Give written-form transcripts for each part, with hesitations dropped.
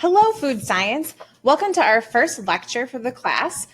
Hello, food science. Welcome to our first lecture for the class.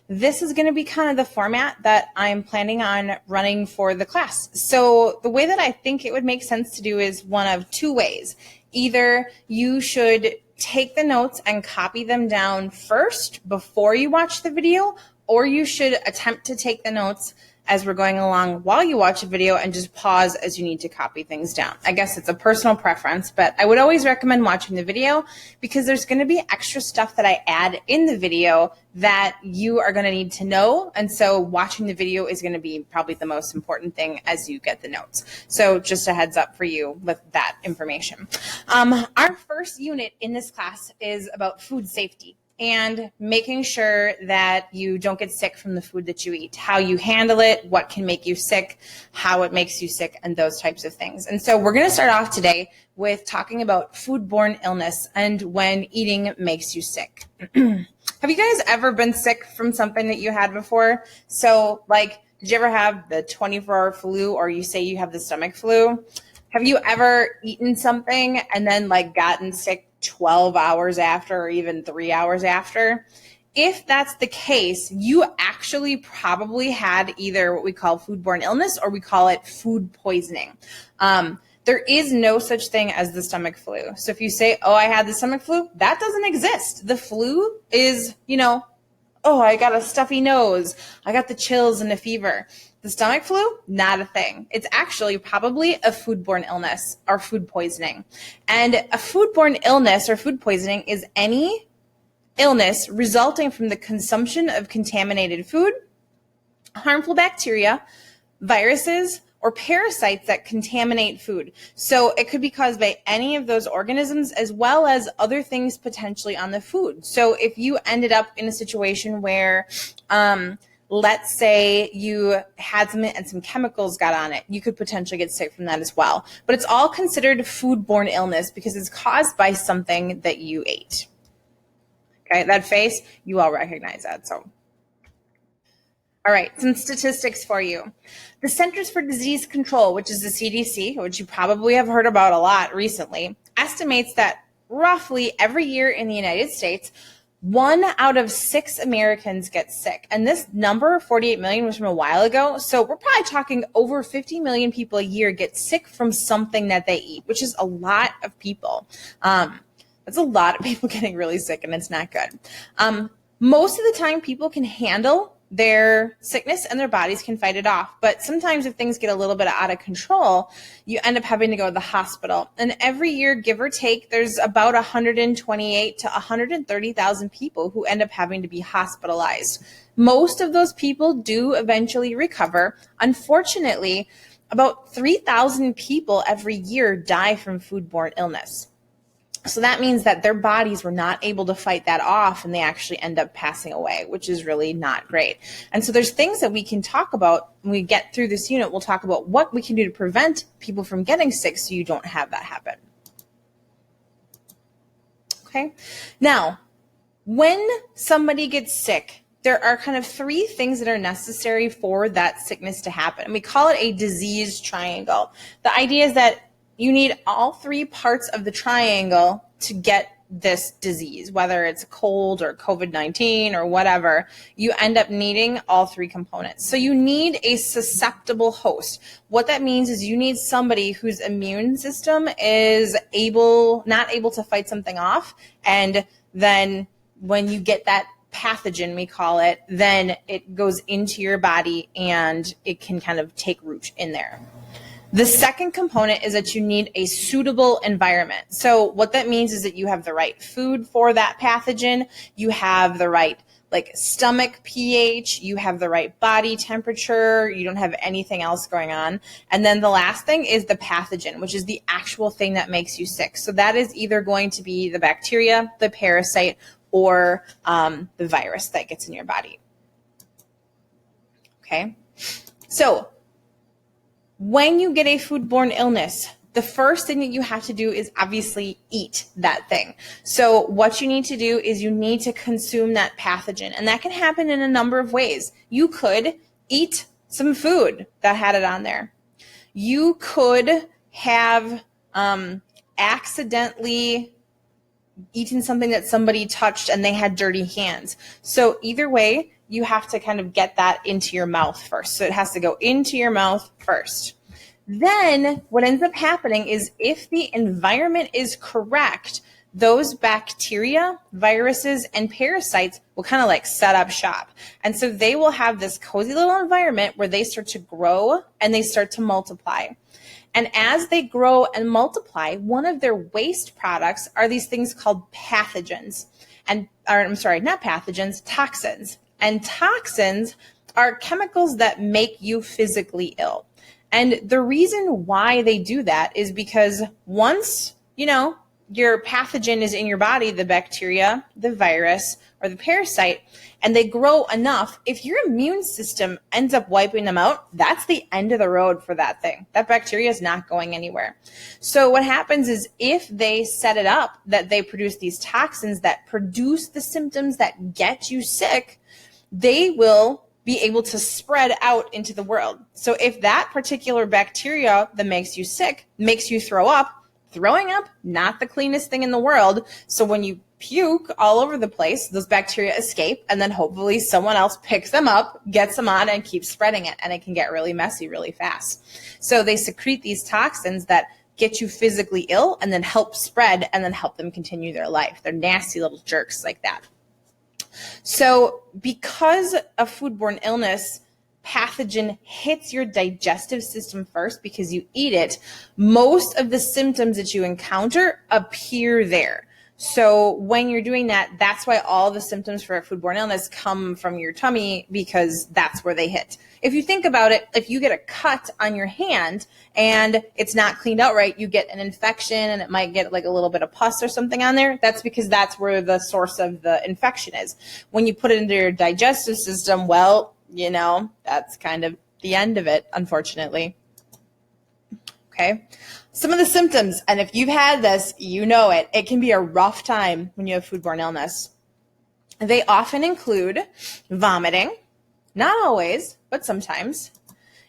This is going to be kind of the format that I'm planning on running for the class. So the way that I think it would make sense to do is one of two ways. Either you should take the notes and copy them down first before you watch the video, or you should attempt to take the notes as we're going along while you watch a video and just pause as you need to copy things down. I guess it's a personal preference, but I would always recommend watching the video because there's going to be extra stuff that I add in the video that you are going to need to know. And so watching the video is going to be probably the most important thing as you get the notes. So just a heads up for you with that information. Our first unit in this class is about food safety and making sure that you don't get sick from the food that you eat, how you handle it, what can make you sick, how it makes you sick, and those types of things. And so we're going to start off today with talking about foodborne illness and when eating makes you sick. Have you guys ever been sick from something that you had before? So like, did you ever have the 24-hour flu, or you say you have the stomach flu? Have you ever eaten something and then like gotten sick 12 hours after, or even 3 hours after? If that's the case, you actually probably had either what we call foodborne illness, or we call it food poisoning. There is no such thing as the stomach flu. So if you say, oh, I had the stomach flu, that doesn't exist. The flu is, oh, I got a stuffy nose, I got the chills and a fever. The stomach flu, not a thing. It's actually probably a foodborne illness or food poisoning. And a foodborne illness or food poisoning is any illness resulting from the consumption of contaminated food, harmful bacteria, viruses, or parasites that contaminate food. So it could be caused by any of those organisms as well as other things potentially on the food. So if you ended up in a situation where, let's say you had something and some chemicals got on it, you could potentially get sick from that as well. But it's all considered foodborne illness because it's caused by something that you ate. Okay, that face, you all recognize that. So, all right, some statistics for you. The Centers for Disease Control, which is the CDC, which you probably have heard about a lot recently, estimates that roughly every year in the United States, 1 out of 6 Americans get sick. And this number, 48 million, was from a while ago. So we're probably talking over 50 million people a year get sick from something that they eat, which is a lot of people. That's a lot of people getting really sick, and it's not good. Most of the time, people can handle their sickness and their bodies can fight it off. But sometimes if things get a little bit out of control, you end up having to go to the hospital. And every year, give or take, there's about 128 to 130,000 people who end up having to be hospitalized. Most of those people do eventually recover. Unfortunately, about 3,000 people every year die from foodborne illness. So that means that their bodies were not able to fight that off, and they actually end up passing away, which is really not great. And so there's things that we can talk about when we get through this unit. We'll talk about what we can do to prevent people from getting sick so you don't have that happen. Okay. Now, when somebody gets sick, there are kind of 3 things that are necessary for that sickness to happen. And we call it a disease triangle. The idea is that you need all 3 parts of the triangle to get this disease, whether it's a cold or COVID-19 or whatever. You end up needing all 3 components. So you need a susceptible host. What that means is you need somebody whose immune system is not able to fight something off. And then when you get that pathogen, we call it, then it goes into your body and it can kind of take root in there. The second component is that you need a suitable environment. So what that means is that you have the right food for that pathogen, you have the right stomach pH, you have the right body temperature, you don't have anything else going on. And then the last thing is the pathogen, which is the actual thing that makes you sick. So that is either going to be the bacteria, the parasite, or the virus that gets in your body. Okay, so when you get a foodborne illness, the first thing that you have to do is obviously eat that thing. So what you need to do is you need to consume that pathogen. And that can happen in a number of ways. You could eat some food that had it on there. You could have accidentally eaten something that somebody touched and they had dirty hands. So either way, you have to kind of get that into your mouth first. So it has to go into your mouth first. Then what ends up happening is if the environment is correct, those bacteria, viruses, and parasites will kind of like set up shop. And so they will have this cozy little environment where they start to grow and they start to multiply. And as they grow and multiply, one of their waste products are these things called pathogens. Not pathogens, toxins. And toxins are chemicals that make you physically ill. And the reason why they do that is because once, your pathogen is in your body, the bacteria, the virus, or the parasite, and they grow enough, if your immune system ends up wiping them out, that's the end of the road for that thing. That bacteria is not going anywhere. So what happens is if they set it up that they produce these toxins that produce the symptoms that get you sick, they will be able to spread out into the world. So if that particular bacteria that makes you sick makes you throw up, throwing up, not the cleanest thing in the world. So when you puke all over the place, those bacteria escape, and then hopefully someone else picks them up, gets them on, and keeps spreading it. And it can get really messy really fast. So they secrete these toxins that get you physically ill and then help spread and then help them continue their life. They're nasty little jerks like that. So because of foodborne illness, pathogen hits your digestive system first because you eat it, most of the symptoms that you encounter appear there. So when you're doing that, that's why all the symptoms for a foodborne illness come from your tummy, because that's where they hit. If you think about it, if you get a cut on your hand and it's not cleaned out right, you get an infection and it might get like a little bit of pus or something on there. That's because that's where the source of the infection is. When you put it into your digestive system, well, that's kind of the end of it, unfortunately. Okay. Some of the symptoms, and if you've had this, you know it. It can be a rough time when you have foodborne illness. They often include vomiting, not always, but sometimes.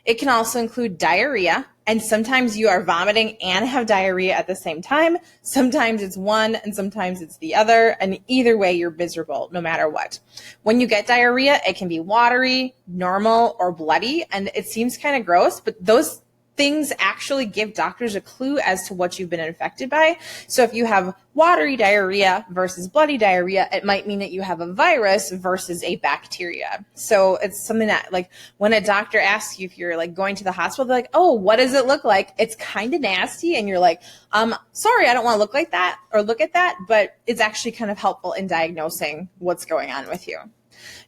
It can also include diarrhea, and sometimes you are vomiting and have diarrhea at the same time. Sometimes it's one and sometimes it's the other, and either way you're miserable no matter what. When you get diarrhea, it can be watery, normal, or bloody, and it seems kind of gross, but those things actually give doctors a clue as to what you've been infected by. So if you have watery diarrhea versus bloody diarrhea, it might mean that you have a virus versus a bacteria. So it's something that, like, when a doctor asks you if you're like going to the hospital, they're like, oh, what does it look like? It's kind of nasty. And you're like, sorry, I don't want to look like that or look at that, but it's actually kind of helpful in diagnosing what's going on with you.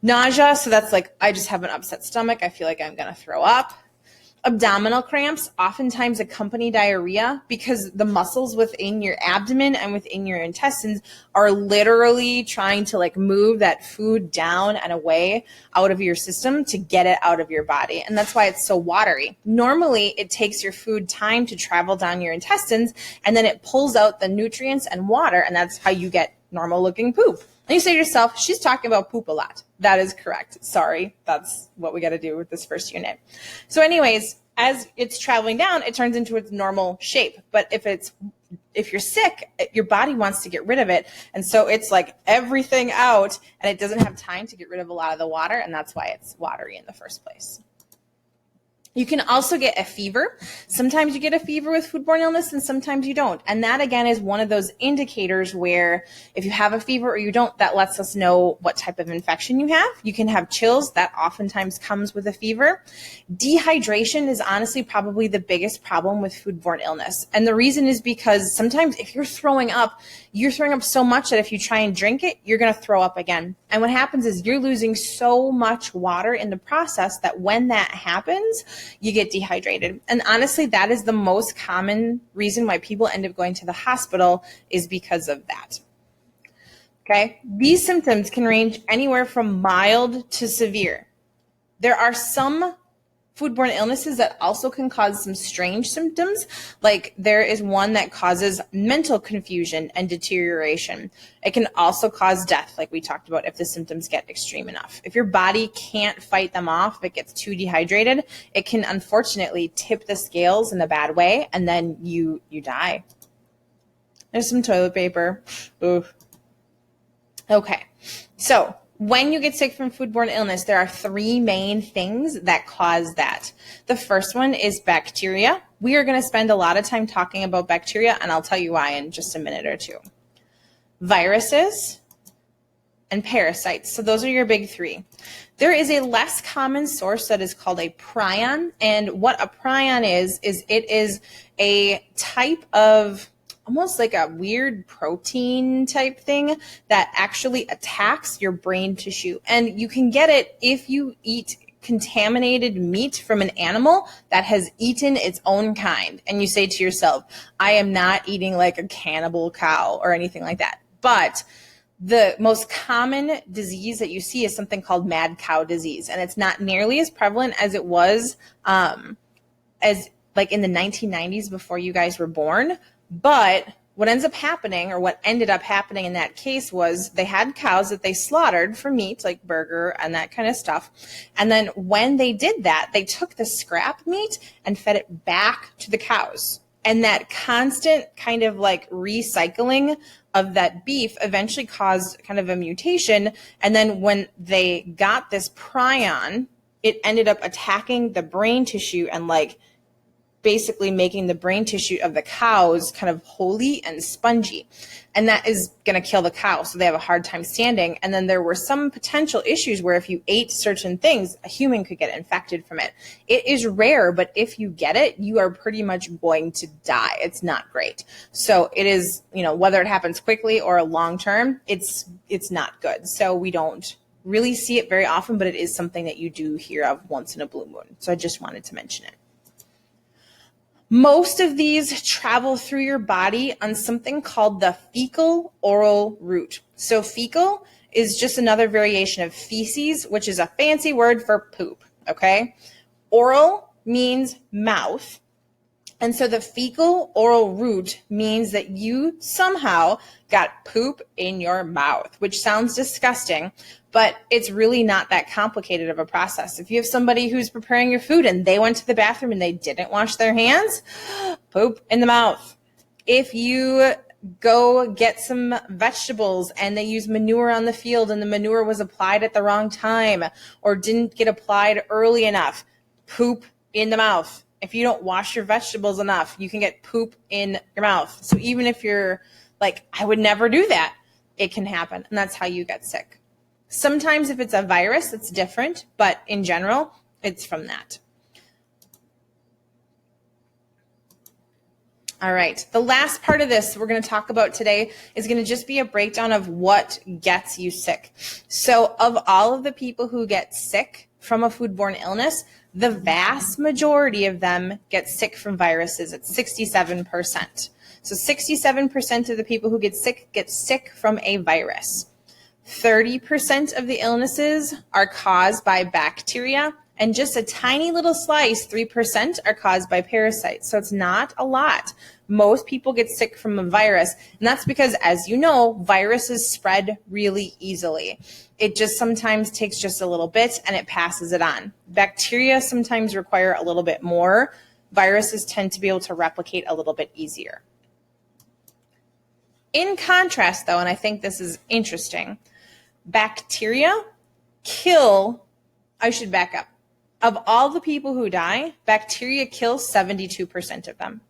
Nausea. So that's like, I just have an upset stomach. I feel like I'm going to throw up. Abdominal cramps oftentimes accompany diarrhea because the muscles within your abdomen and within your intestines are literally trying to like move that food down and away out of your system to get it out of your body. And that's why it's so watery. Normally, it takes your food time to travel down your intestines, and then it pulls out the nutrients and water, and that's how you get normal looking poop. And you say to yourself, she's talking about poop a lot. That is correct. Sorry, that's what we got to do with this first unit. So anyways, as it's traveling down, it turns into its normal shape. But if you're sick, your body wants to get rid of it. And so it's like everything out, and it doesn't have time to get rid of a lot of the water. And that's why it's watery in the first place. You can also get a fever. Sometimes you get a fever with foodborne illness and sometimes you don't. And that, again, is one of those indicators where if you have a fever or you don't, that lets us know what type of infection you have. You can have chills. That oftentimes comes with a fever. Dehydration is honestly probably the biggest problem with foodborne illness. And the reason is because sometimes if you're throwing up so much that if you try and drink it, you're going to throw up again. And what happens is you're losing so much water in the process that when that happens, you get dehydrated. And honestly, that is the most common reason why people end up going to the hospital, is because of that. Okay. These symptoms can range anywhere from mild to severe. There are some foodborne illnesses that also can cause some strange symptoms. Like there is one that causes mental confusion and deterioration. It can also cause death, like we talked about, if the symptoms get extreme enough. If your body can't fight them off, if it gets too dehydrated, it can unfortunately tip the scales in a bad way, and then you die. There's some toilet paper. Ooh. Okay, so when you get sick from foodborne illness, there are three main things that cause that. The first one is bacteria. We are going to spend a lot of time talking about bacteria, and I'll tell you why in just a minute or two. Viruses and parasites. So those are your big three. There is a less common source that is called a prion, and what a prion is it is a type of almost like a weird protein type thing that actually attacks your brain tissue. And you can get it if you eat contaminated meat from an animal that has eaten its own kind. And you say to yourself, I am not eating like a cannibal cow or anything like that. But the most common disease that you see is something called mad cow disease. And it's not nearly as prevalent as it was as like in the 1990s before you guys were born. But what ends up happening, or what ended up happening in that case, was they had cows that they slaughtered for meat, like burger and that kind of stuff. And then when they did that, they took the scrap meat and fed it back to the cows. And that constant kind of like recycling of that beef eventually caused kind of a mutation. And then when they got this prion, it ended up attacking the brain tissue and like basically making the brain tissue of the cows kind of holy and spongy. And that is going to kill the cow, so they have a hard time standing. And then there were some potential issues where if you ate certain things, a human could get infected from it. It is rare, but if you get it, you are pretty much going to die. It's not great. So it is, whether it happens quickly or long term, it's not good. So we don't really see it very often, but it is something that you do hear of once in a blue moon. So I just wanted to mention it. Most of these travel through your body on something called the fecal oral route. So fecal is just another variation of feces, which is a fancy word for poop, okay? Oral means mouth. And so the fecal oral route means that you somehow got poop in your mouth, which sounds disgusting, but it's really not that complicated of a process. If you have somebody who's preparing your food and they went to the bathroom and they didn't wash their hands, poop in the mouth. If you go get some vegetables and they use manure on the field and the manure was applied at the wrong time or didn't get applied early enough, poop in the mouth. If you don't wash your vegetables enough, you can get poop in your mouth. So even if you're like, I would never do that, it can happen. And that's how you get sick. Sometimes if it's a virus, it's different, but in general, it's from that. All right, the last part of this we're going to talk about today is going to just be a breakdown of what gets you sick. So of all of the people who get sick from a foodborne illness, the vast majority of them get sick from viruses. It's 67%. So 67% of the people who get sick from a virus. 30% of the illnesses are caused by bacteria, and just a tiny little slice, 3%, are caused by parasites. So it's not a lot. Most people get sick from a virus, and that's because, as you know, viruses spread really easily. It just sometimes takes just a little bit and it passes it on. Bacteria sometimes require a little bit more. Viruses tend to be able to replicate a little bit easier. In contrast, though, and I think this is interesting, bacteria kill, I should back up. Of all the people who die, bacteria kill 72% of them.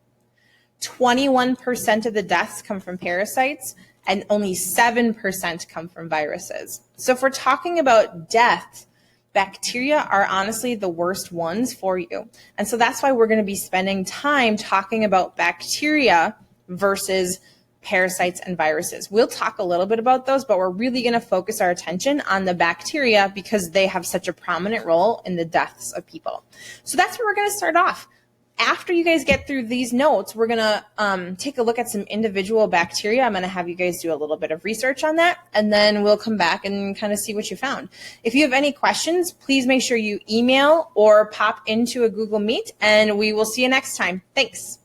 21% of the deaths come from parasites, and only 7% come from viruses. So if we're talking about death, bacteria are honestly the worst ones for you. And so that's why we're going to be spending time talking about bacteria versus parasites and viruses. We'll talk a little bit about those, but we're really going to focus our attention on the bacteria because they have such a prominent role in the deaths of people. So that's where we're going to start off. After you guys get through these notes, we're going to take a look at some individual bacteria. I'm going to have you guys do a little bit of research on that, and then we'll come back and kind of see what you found. If you have any questions, please make sure you email or pop into a Google Meet, and we will see you next time. Thanks.